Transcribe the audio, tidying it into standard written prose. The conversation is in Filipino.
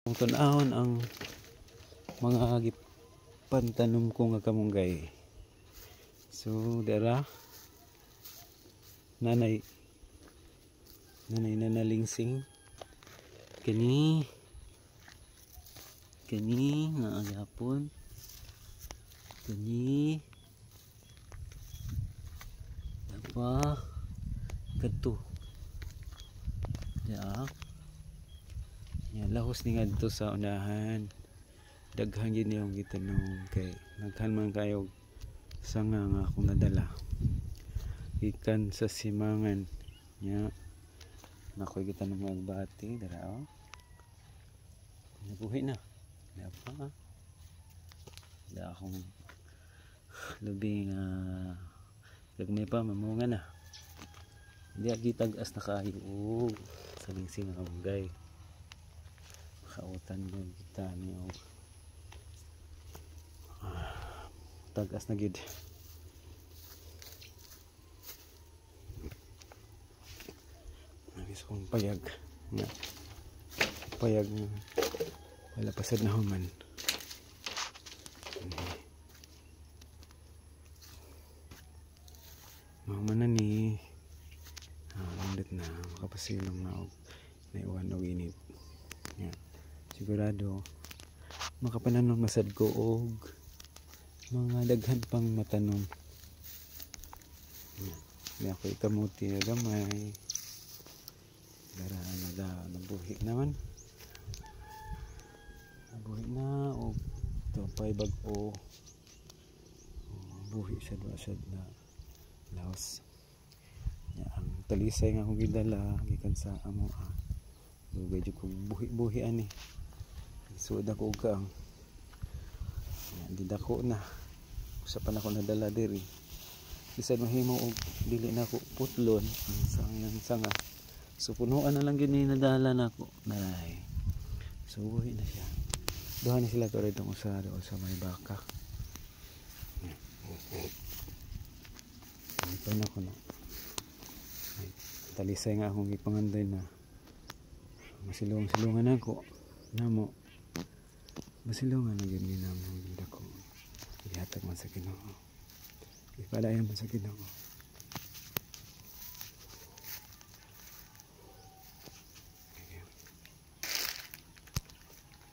Kung tanahon ang mga gipantanom ko nga kamunggay. So dara nanay nanalingsing kini nga agapon kini apa kadto ya lahos ni ngadto sa unahan. Daghan gid yung gitanong kay naghan man kayo sanga nga akong nadala ikan sa simangan nya nakoy gitanong magbati dara nabuhi na pa da akong lubing gagmay pa mamunga na hindi agitag-as na kayo sa lingsing nga kamunggay kautan mo kita niyo tagas na gid nagis kong payag nga wala pasad na human mahuman na ni nandit na makapasilong na naiwan o init nga sigurado makapananon masad ko og mga daghan pang matanom. May ako ikamuti na gamay. Dara nabuhi naman. Nabuhi na o ito pa'y bag-o. Buhi sa duasad na laos. Ang talisay nga akong gidala gikan sa amo dugay jud kog buhi ani. Suod ako og kaang. Di dako na. Usa pa na ko nadala diri. Bisan mahimo og dili na ko putlon ang sanga. So punuan na lang gid ni nadala nako. Nay. So buhi na siya. Duha ni sila to ridong usa sa may baka. Ito na ko na. Talisay nga akong gipanganday na masilong-silungan ako namo masilungan na gid ni namo dako ihatag man sa Ginoo ipadayon man sa Ginoo.